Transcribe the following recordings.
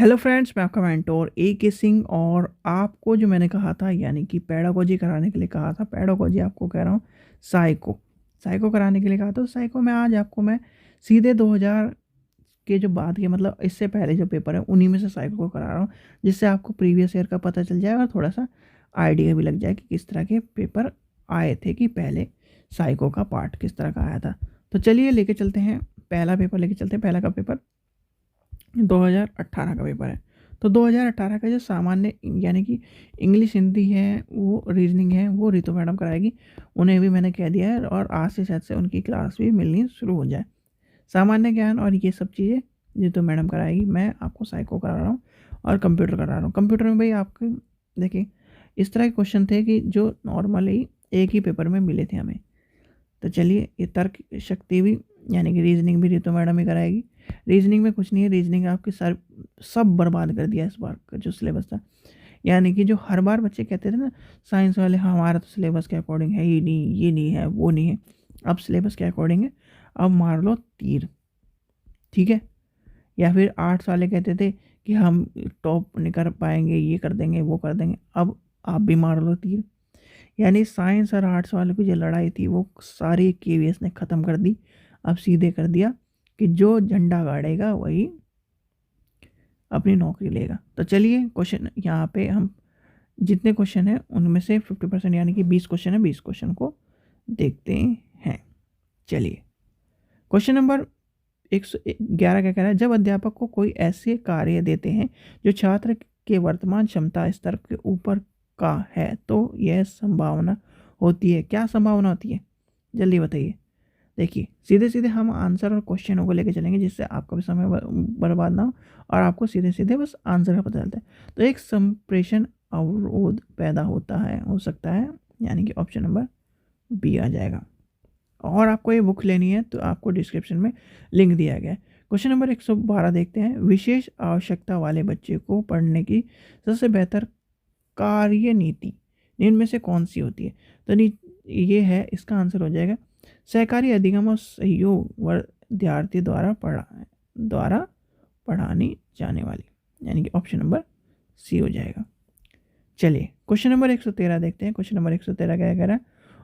Hello friends, मैं आपका mentor ए के सिंह। और आपको जो मैंने कहा था यानी कि पेडागोजी कराने के लिए कहा था, पेडागोजी आपको कह रहा हूँ साइको साइको कराने के लिए कहा था। तो साइको में आज आपको मैं सीधे 2000 के जो बाद के मतलब इससे पहले जो पेपर है उन्हीं में से साइको को करा रहा हूँ, जिससे आपको प्रीवियस ईयर का पता चल जाए और थोड़ा सा आइडिया भी लग जाए कि किस तरह के पेपर आए थे, कि पहले साइको का पार्ट किस तरह का आया था। तो चलिए लेके चलते हैं, पहला पेपर लेके चलते हैं। पहला का पेपर 2018 का पेपर है। तो 2018 का जो सामान्य यानी कि इंग्लिश, हिंदी है, वो रीजनिंग है, वो रितु मैडम कराएगी। उन्हें भी मैंने कह दिया है और आज से शायद से उनकी क्लास भी मिलनी शुरू हो जाए। सामान्य ज्ञान और ये सब चीज़ें रितु मैडम कराएगी। मैं आपको साइको करा रहा हूँ और कंप्यूटर करा रहा हूँ। कंप्यूटर में भाई आपके देखिए इस तरह के क्वेश्चन थे कि जो नॉर्मली एक ही पेपर में मिले थे हमें। तो चलिए, ये तर्क शक्ति भी यानी कि रीजनिंग भी रितु मैडम ही कराएगी। रीजनिंग में कुछ नहीं है, रीजनिंग आपके सर सब बर्बाद कर दिया इस बार का जो सिलेबस था। यानी कि जो हर बार बच्चे कहते थे ना साइंस वाले, हाँ हमारा तो सिलेबस के अकॉर्डिंग है, ये नहीं, ये नहीं है, वो नहीं है। अब सिलेबस के अकॉर्डिंग है, अब मार लो तीर, ठीक है। या फिर आर्ट्स वाले कहते थे कि हम टॉप नहीं कर पाएंगे, ये कर देंगे, वो कर देंगे, अब आप भी मार लो तीर। यानी साइंस और आर्ट्स वालों की जो लड़ाई थी वो सारी केवीएस ने ख़त्म कर दी। अब सीधे कर दिया कि जो झंडा गाड़ेगा वही अपनी नौकरी लेगा। तो चलिए क्वेश्चन यहाँ पे हम जितने क्वेश्चन हैं उनमें से 50% यानी कि 20 क्वेश्चन है, 20 क्वेश्चन को देखते हैं। चलिए, क्वेश्चन नंबर 111 क्या कह रहा है। जब अध्यापक को कोई ऐसे कार्य देते हैं जो छात्र के वर्तमान क्षमता स्तर के ऊपर का है तो यह संभावना होती है। क्या संभावना होती है, जल्दी बताइए। देखिए, सीधे सीधे हम आंसर और क्वेश्चनों को लेकर चलेंगे जिससे आपका भी समय बर्बाद ना हो और आपको सीधे सीधे बस आंसर का पता चलता है। तो एक संप्रेषण अवरोध पैदा होता है, हो सकता है, यानी कि ऑप्शन नंबर बी आ जाएगा। और आपको ये बुक लेनी है तो आपको डिस्क्रिप्शन में लिंक दिया गया है। क्वेश्चन नंबर 112 देखते हैं। विशेष आवश्यकता वाले बच्चे को पढ़ने की सबसे बेहतर कार्य नीति इनमें में से कौन सी होती है। तो ये है, इसका आंसर हो जाएगा सहकारी अधिगम और सहयोग विद्यार्थी द्वारा पढ़ानी जाने वाली, यानी कि ऑप्शन नंबर सी हो जाएगा। चलिए क्वेश्चन नंबर 113 देखते हैं। क्वेश्चन नंबर 113 क्या कह रहा है।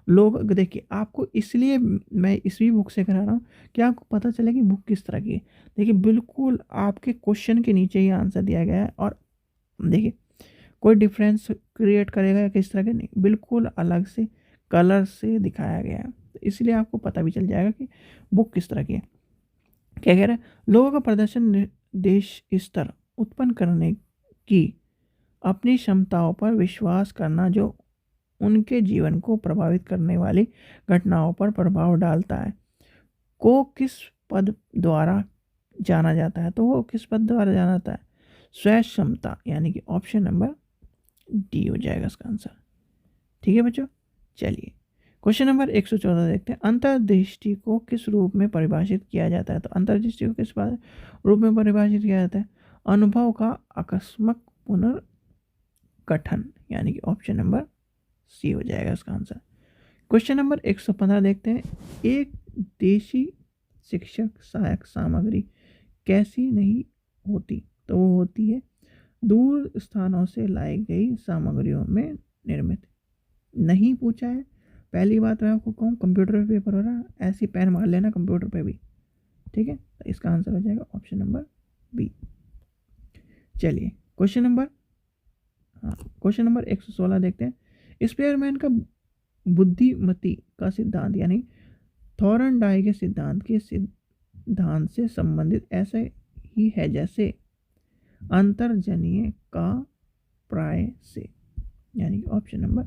लोग देखिए, आपको इसलिए मैं इसी बुक से करा रहा हूँ कि आपको पता चले कि बुक किस तरह की है। देखिए, बिल्कुल आपके क्वेश्चन के नीचे ही आंसर दिया गया है और देखिए कोई डिफरेंस क्रिएट करेगा या किस तरह के नहीं, बिल्कुल अलग से कलर से दिखाया गया है। तो इसलिए आपको पता भी चल जाएगा कि बुक किस तरह की है। क्या कह रहा है, लोगों का प्रदर्शन निर्देश स्तर उत्पन्न करने की अपनी क्षमताओं पर विश्वास करना जो उनके जीवन को प्रभावित करने वाली घटनाओं पर प्रभाव डालता है को किस पद द्वारा जाना जाता है। तो वो किस पद द्वारा जाना जाता है, स्वयं क्षमता, यानी कि ऑप्शन नंबर डी हो जाएगा इसका आंसर। ठीक है बच्चों, चलिए क्वेश्चन नंबर 114 देखते हैं। अंतर्दृष्टि को किस रूप में परिभाषित किया जाता है। तो अंतर्दृष्टि को किस रूप में परिभाषित किया जाता है, अनुभव का आकस्मिक पुनर्गठन, यानी कि ऑप्शन नंबर सी हो जाएगा इसका आंसर। क्वेश्चन नंबर 115 देखते हैं। एक देशी शिक्षक सहायक सामग्री कैसी नहीं होती। तो वो होती है दूर स्थानों से लाई गई सामग्रियों में निर्मित। नहीं पूछा है, पहली बात मैं आपको कहूँ, कंप्यूटर पे पेपर हो रहा है, ऐसी पेन मार लेना कंप्यूटर पे भी, ठीक है। तो इसका आंसर हो जाएगा ऑप्शन नंबर बी। चलिए क्वेश्चन नंबर 116 देखते हैं। स्पेयरमैन का बुद्धिमति का सिद्धांत यानी थॉर्नडाई के सिद्धांत से संबंधित ऐसे ही है जैसे अंतर्जनीय का प्राय से, यानी ऑप्शन नंबर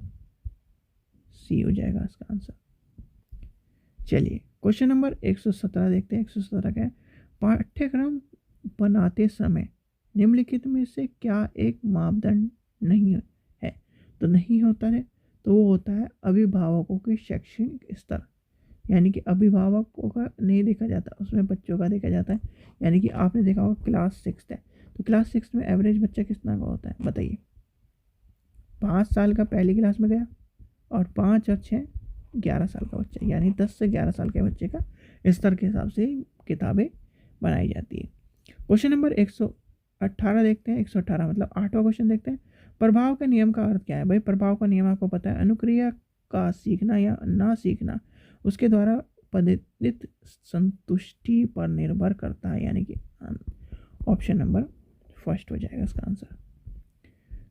सी हो जाएगा इसका आंसर। चलिए क्वेश्चन नंबर 117 देखते हैं। 117 क्या है, पाठ्यक्रम बनाते समय निम्नलिखित में से क्या एक मापदंड नहीं है। तो नहीं होता है तो वो होता है अभिभावकों की शैक्षणिक स्तर, यानी कि अभिभावकों का नहीं देखा जाता, उसमें बच्चों का देखा जाता है। यानी कि आपने देखा होगा क्लास 6 है, तो क्लास 6 में एवरेज बच्चा कितना का होता है बताइए। 5 साल का पहली क्लास में गया और 5 और 6 11 साल का बच्चा, यानी 10 से 11 साल के बच्चे का स्तर के हिसाब से किताबें बनाई जाती है। क्वेश्चन नंबर 18 देखते हैं, 118 मतलब 8वां क्वेश्चन देखते हैं। प्रभाव के नियम का अर्थ क्या है? भाई प्रभाव का नियम आपको पता है, अनुक्रिया का सीखना या ना सीखना उसके द्वारा पद्धत संतुष्टि पर निर्भर करता है, यानी कि ऑप्शन नंबर फर्स्ट हो जाएगा इसका आंसर।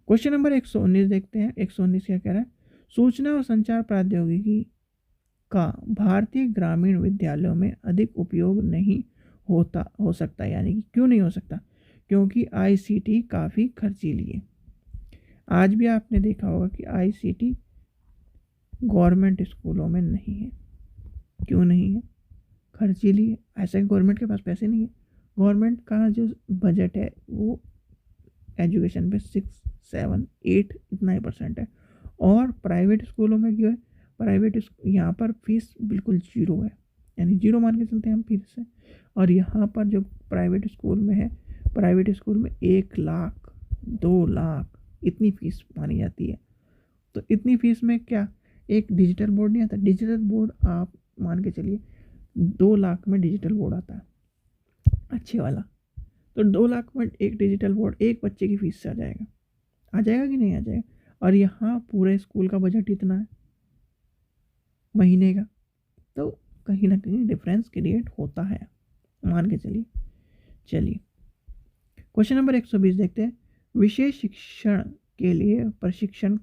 क्वेश्चन नंबर 119 देखते हैं। 119 क्या कह रहा है? सूचना और संचार प्रौद्योगिकी का भारतीय ग्रामीण विद्यालयों में अधिक उपयोग नहीं हो सकता, यानी कि क्यों नहीं हो सकता? क्योंकि आईसीटी काफ़ी खर्चीली है। आज भी आपने देखा होगा कि आईसीटी गवर्नमेंट स्कूलों में नहीं है। क्यों नहीं है? खर्चीली है। ऐसा कि गवर्नमेंट के पास पैसे नहीं है। गवर्नमेंट का जो बजट है वो एजुकेशन पे 6, 7, 8 इतना ही परसेंट है। और प्राइवेट स्कूलों में क्यों है? प्राइवेट यहाँ पर फीस बिल्कुल जीरो है, यानी जीरो मान के चलते हैं हम फिर से। और यहाँ पर जो प्राइवेट स्कूल में है, प्राइवेट स्कूल में 1 लाख 2 लाख इतनी फीस मानी जाती है। तो इतनी फीस में क्या एक डिजिटल बोर्ड नहीं आता? डिजिटल बोर्ड आप मान के चलिए 2 लाख में डिजिटल बोर्ड आता है अच्छे वाला। तो 2 लाख में एक डिजिटल बोर्ड एक बच्चे की फीस से आ जाएगा कि नहीं आ जाएगा? और यहाँ पूरे स्कूल का बजट इतना है महीने का, तो कहीं ना कहीं डिफरेंस क्रिएट होता है, मान के चलिए क्वेश्चन नंबर 120 देखते हैं। विशेष शिक्षण के लिए प्रशिक्षण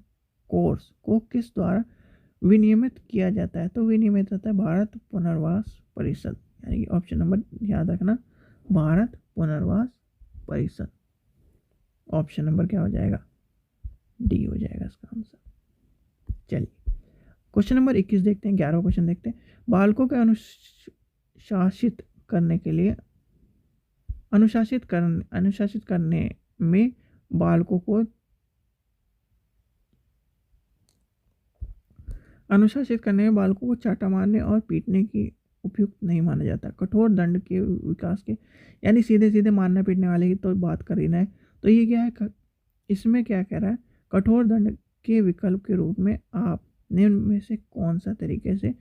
कोर्स को किस द्वारा विनियमित किया जाता है? तो विनियमित होता है भारत पुनर्वास परिषद, यानी कि ऑप्शन नंबर याद रखना, भारत पुनर्वास परिषद। ऑप्शन नंबर क्या हो जाएगा? डी हो जाएगा इसका आंसर। चलिए क्वेश्चन नंबर 21 देखते हैं। 11वां क्वेश्चन देखते हैं। बालकों के अनुशासित करने में बालकों को अनुशासित करने में बालकों को चाटा मारने और पीटने की उपयुक्त नहीं माना जाता। कठोर दंड के विकास के, यानी सीधे सीधे मारने पीटने वाले की तो बात कर ही ना है। तो ये क्या है? इसमें क्या कह रहा है? कठोर दंड के विकल्प के रूप में आप निम्न में से कौन सा तरीके से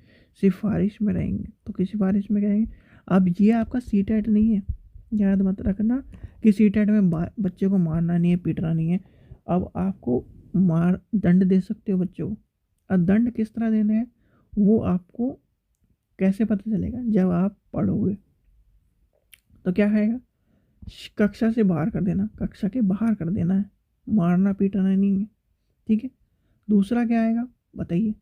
सिफारिश में रहेंगे? तो किस सिफारिश में रहेंगे? अब ये आपका सीटेट नहीं है, याद मत रखना कि सीटेट में बच्चे को मारना नहीं है, पीटना नहीं है। अब आपको दंड दे सकते हो बच्चों को। अब दंड किस तरह देने हैं वो आपको कैसे पता चलेगा? जब आप पढ़ोगे तो क्या आएगा? कक्षा से बाहर कर देना, कक्षा के बाहर कर देना है, मारना पीटना नहीं है। ठीक है। दूसरा क्या आएगा बताइए?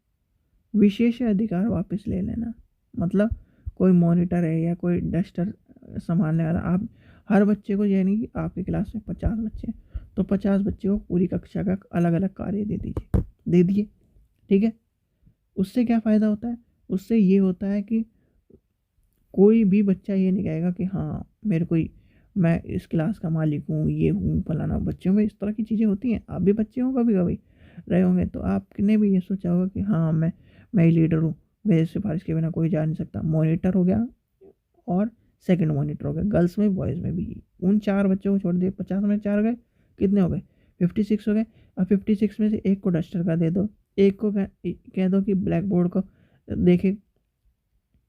विशेष अधिकार वापस ले लेना, मतलब कोई मॉनिटर है या कोई डस्टर संभालने वाला, आप हर बच्चे को, यानी कि आपकी क्लास में 50 बच्चे हैं तो 50 बच्चे को पूरी कक्षा का अलग अलग कार्य दे दिए। ठीक है। उससे क्या फ़ायदा होता है? उससे ये होता है कि कोई भी बच्चा ये नहीं कहेगा कि हाँ मैं इस क्लास का मालिक हूँ, ये हूँ फलाना। बच्चों में इस तरह की चीज़ें होती हैं। आप भी बच्चे हो कभी कभी रहे होंगे, तो आपने भी ये सोचा होगा कि हाँ मैं ही लीडर हूँ, मेरे सिफारिश के बिना कोई जा नहीं सकता। मॉनिटर हो गया और सेकंड मॉनिटर हो गया, गर्ल्स में बॉयज़ में भी। उन 4 बच्चों को छोड़ दिए, 50 में 4 गए, कितने हो गए? 56 हो गए। अब 56 में से एक को डस्टर का दे दो, एक को कह दो कि ब्लैक बोर्ड को देखे।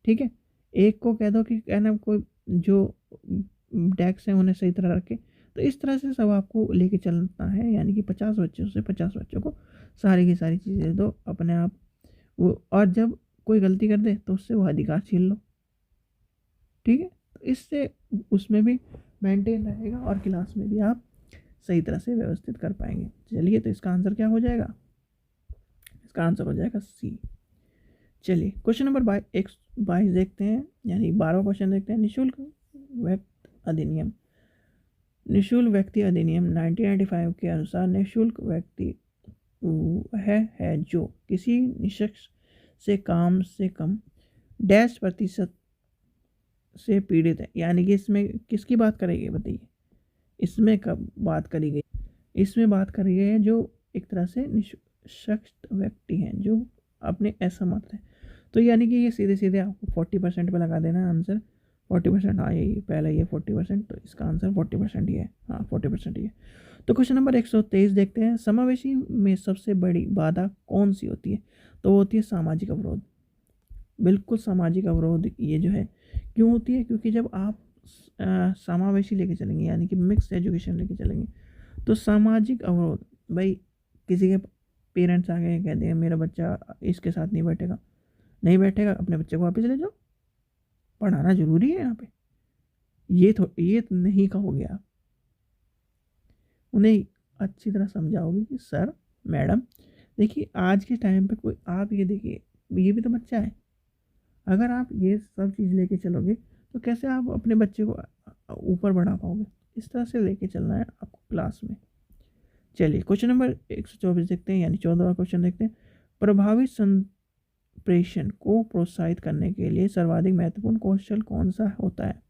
ठीक है। एक को कह दो कि कहना कोई जो डेस्क है उन्हें सही तरह रखे। तो इस तरह से सब आपको लेके चलना है, यानी कि 50 बच्चों से 50 बच्चों को सारी की सारी चीज़ें दे दो अपने आप वो। और जब कोई गलती कर दे तो उससे वो अधिकार छीन लो। ठीक है। तो इससे उसमें भी मेंटेन रहेगा और क्लास में भी आप सही तरह से व्यवस्थित कर पाएंगे। चलिए तो इसका आंसर क्या हो जाएगा? इसका आंसर हो जाएगा सी। चलिए क्वेश्चन नंबर 22 देखते हैं, यानी 12वां क्वेश्चन देखते हैं। निःशुल्क व्यक्ति अधिनियम 1995 के अनुसार निःशुल्क व्यक्ति है जो किसी निशक्स से कम डैश प्रतिशत से पीड़ित है। यानी कि इसमें किसकी बात करेगी बताइए? इसमें कब बात करी गई? इसमें बात करी गई है जो एक तरह से निशक्त व्यक्ति हैं, जो अपने असमर्थ हैं। तो यानी कि ये सीधे सीधे आपको 40% पे लगा देना आंसर। 40%, हाँ यही पहला ये 40%, तो इसका आंसर 40% ही है। हाँ 40% ही है। तो क्वेश्चन नंबर 123 देखते हैं। समावेशी में सबसे बड़ी बाधा कौन सी होती है? तो वो होती है सामाजिक अवरोध। बिल्कुल सामाजिक अवरोध ये जो है क्यों होती है? क्योंकि जब आप समावेशी लेके चलेंगे, यानी कि मिक्स एजुकेशन लेके चलेंगे। तो सामाजिक अवरोध, भाई किसी के पेरेंट्स आ गए कहते हैं मेरा बच्चा इसके साथ नहीं बैठेगा, नहीं बैठेगा, अपने बच्चे को वापस ले जाओ, पढ़ाना जरूरी है यहाँ पे, ये तो नहीं कहोगे आप। उन्हें अच्छी तरह समझाओगे कि सर मैडम देखिए आज के टाइम पे कोई, आप ये देखिए ये भी तो बच्चा है, अगर आप ये सब चीज़ लेके चलोगे तो कैसे आप अपने बच्चे को ऊपर बढ़ा पाओगे। इस तरह से लेके चलना है आपको क्लास में। चलिए क्वेश्चन नंबर 124 देखते हैं, यानी 14वां क्वेश्चन देखते हैं। प्रभावी संप्रेषण को प्रोत्साहित करने के लिए सर्वाधिक महत्वपूर्ण कौशल कौन सा होता है?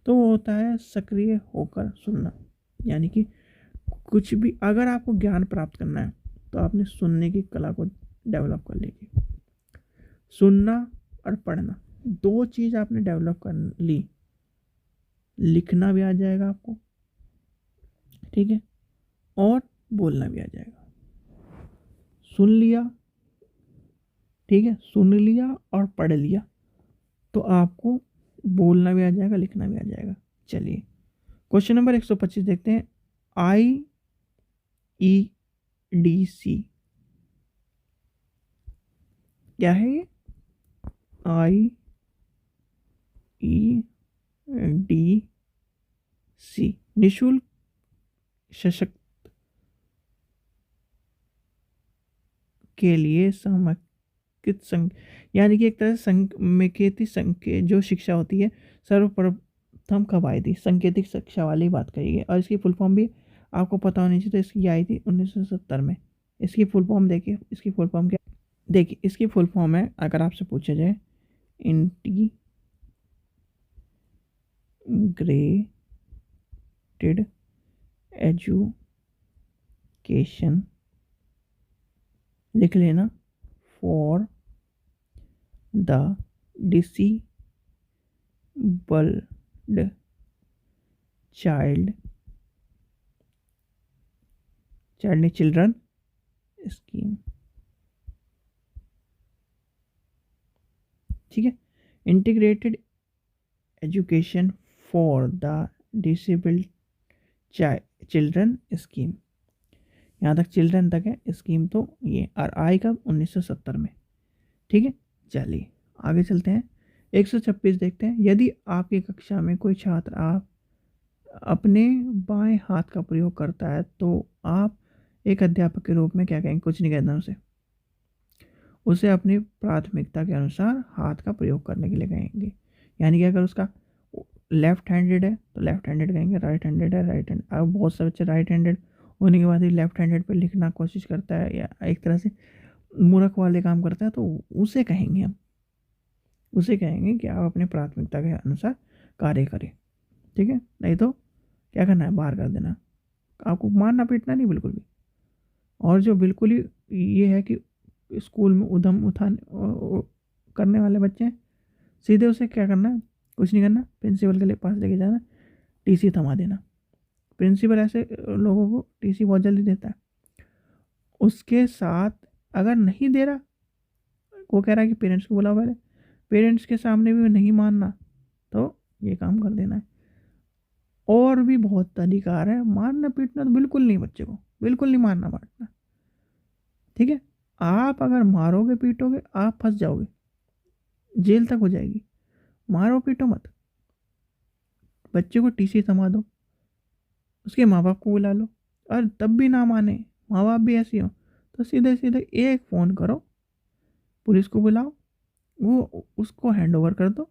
तो वो होता है सक्रिय होकर सुनना। यानी कि कुछ भी अगर आपको ज्ञान प्राप्त करना है तो आपने सुनने की कला को डेवलप कर लीजिए। सुनना और पढ़ना दो चीज़ आपने डेवलप कर ली, लिखना भी आ जाएगा आपको, ठीक है, और बोलना भी आ जाएगा। सुन लिया, ठीक है, सुन लिया और पढ़ लिया तो आपको बोलना भी आ जाएगा, लिखना भी आ जाएगा। चलिए क्वेश्चन नंबर 125 देखते हैं। IEDC क्या है ये? IEDC निःशुल्क सशक्त के लिए समेकित संघ, यानी कि एक तरह से समेकित संघ के जो शिक्षा होती है सर्वप्रथम कब आई थी? सांकेतिक शिक्षा वाली बात कही है। और इसकी फुल फॉर्म भी आपको पता होनी चाहिए। तो इसकी आई थी 1970 में। इसकी फुल फॉर्म देखिए, इसकी फुल फॉर्म क्या, देखिए इसकी फुल फॉर्म है, अगर आपसे पूछा जाए, इंटीग्रेटेड एजुकेशन, लिख लेना, for the disabled child children scheme, ठीक है, integrated education for the disabled children scheme. यहाँ तक चिल्ड्रन तक है, स्कीम तो ये, और आई कब? 1970 में, ठीक है। चलिए आगे चलते हैं। 126 देखते हैं। यदि आपकी कक्षा में कोई छात्र आप अपने बाएं हाथ का प्रयोग करता है तो आप एक अध्यापक के रूप में क्या कहेंगे? कुछ नहीं कहना उसे अपनी प्राथमिकता के अनुसार हाथ का प्रयोग करने के लिए कहेंगे। यानी कि अगर उसका लेफ्ट हैंडेड है तो लेफ्ट हैंडेड कहेंगे, राइट हैंडेड है राइट हैंड। अब बहुत से बच्चे राइट हैंडेड होने के बाद ही लेफ्ट हैंडेड पे लिखना कोशिश करता है या एक तरह से मूर्ख वाले काम करता है, तो उसे कहेंगे हम, उसे कहेंगे कि आप अपनी प्राथमिकता के अनुसार कार्य करें, ठीक है। नहीं तो क्या करना है? बाहर कर देना। आपको मारना पीटना नहीं बिल्कुल भी। और जो बिल्कुल ही ये है कि स्कूल में उधम उठाने करने वाले बच्चे हैं, सीधे उसे क्या करना है? कुछ नहीं करना, प्रिंसिपल के पास लेके जाना, टीसी थमा देना। प्रिंसिपल ऐसे लोगों को टीसी बहुत जल्दी देता है। उसके साथ अगर नहीं दे रहा, वो कह रहा है कि पेरेंट्स को बुलाओ, पहले पेरेंट्स के सामने भी नहीं मानना तो ये काम कर देना है। और भी बहुत तरीकार है, मारना पीटना तो बिल्कुल नहीं, बच्चे को बिल्कुल नहीं मारना पीटना, ठीक है। आप अगर मारोगे पीटोगे आप फंस जाओगे, जेल तक हो जाएगी। मारो पीटो मत, बच्चे को टीसी थमा दो, उसके माँ बाप को बुला लो, और तब भी ना माने, माँ बाप भी ऐसी हो, तो सीधे सीधे एक फ़ोन करो, पुलिस को बुलाओ, वो उसको हैंड ओवर कर दो,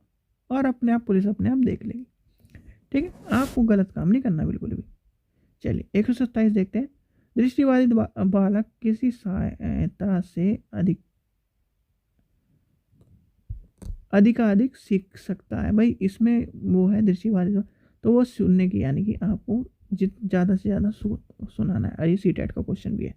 और अपने आप पुलिस अपने आप देख लेगी, ठीक है। आपको गलत काम नहीं करना बिल्कुल भी। चलिए 127 देखते हैं। दृष्टिबाधित बालक किसी सहायता से अधिकाधिक सीख सकता है। भाई इसमें वो है दृष्टिबाधित, तो वो सुनने की, यानी कि आपको ज़्यादा से ज़्यादा सुनाना है। और ये CTET का क्वेश्चन भी है।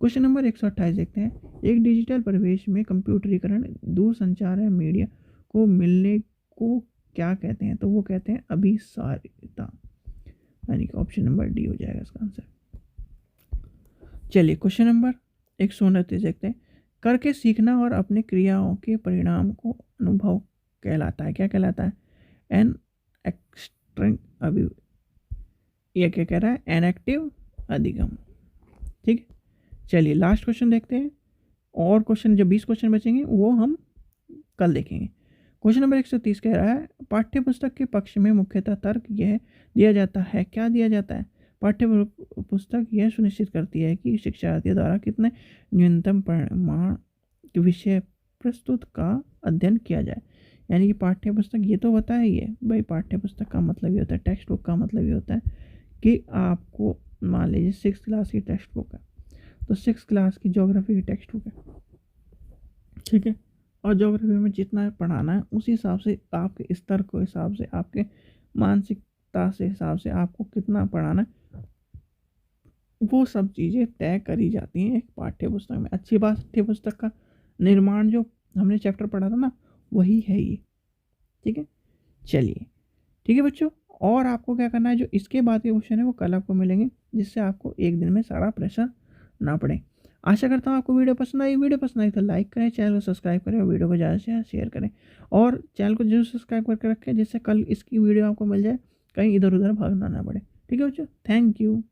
क्वेश्चन नंबर 128 देखते हैं। एक डिजिटल परिवेश में कंप्यूटरीकरण, दूरसंचार या मीडिया को मिलने को क्या कहते हैं? तो वो कहते हैं अभिसारिता, यानी कि ऑप्शन नंबर डी हो जाएगा इसका आंसर। चलिए क्वेश्चन नंबर 129 देखते हैं। करके सीखना और अपने क्रियाओं के परिणाम को अनुभव कहलाता है। क्या कहलाता है? एन एक्सट्राक्शन स्ट्रिंग अभी ये क्या कह रहा है, इनएक्टिव अधिगम। ठीक है, चलिए लास्ट क्वेश्चन देखते हैं। और क्वेश्चन जो 20 क्वेश्चन बचेंगे वो हम कल देखेंगे। क्वेश्चन नंबर 130 कह रहा है पाठ्य पुस्तक के पक्ष में मुख्यतः तर्क यह दिया जाता है, क्या दिया जाता है, पाठ्य पुस्तक यह सुनिश्चित करती है कि शिक्षार्थियों द्वारा कितने न्यूनतम परिमाण के विषय प्रस्तुत का अध्ययन किया जाए। यानी कि पाठ्य पुस्तक ये तो बताया ही है भाई, पाठ्य पुस्तक का मतलब ये होता है, टेक्स्ट बुक का मतलब ये होता है कि आपको मान लीजिए 6th क्लास की टेक्स्ट बुक है, तो 6th क्लास की ज्योग्राफी की टेक्स्ट बुक है, ठीक है। और ज्योग्राफी में जितना पढ़ाना है उसी हिसाब से, आपके स्तर के हिसाब से, आपके मानसिकता से हिसाब से आपको कितना पढ़ाना है, वो सब चीज़ें तय करी जाती हैं एक पाठ्य पुस्तक में। अच्छी पाठ्य पुस्तक का निर्माण जो हमने चैप्टर पढ़ा था ना, वही है ये। ठीक है, चलिए ठीक है बच्चों। और आपको क्या करना है, जो इसके बाद के क्वेश्चन है वो कल आपको मिलेंगे, जिससे आपको एक दिन में सारा प्रेशर ना पड़े। आशा करता हूँ आपको वीडियो पसंद आई। वीडियो पसंद आई तो लाइक करें, चैनल को सब्सक्राइब करें और वीडियो को ज़्यादा से ज़्यादा शेयर करें। और चैनल को जरूर सब्सक्राइब करके रखें, जिससे कल इसकी वीडियो आपको मिल जाए, कहीं इधर उधर भागना ना पड़े। ठीक है बच्चों, थैंक यू।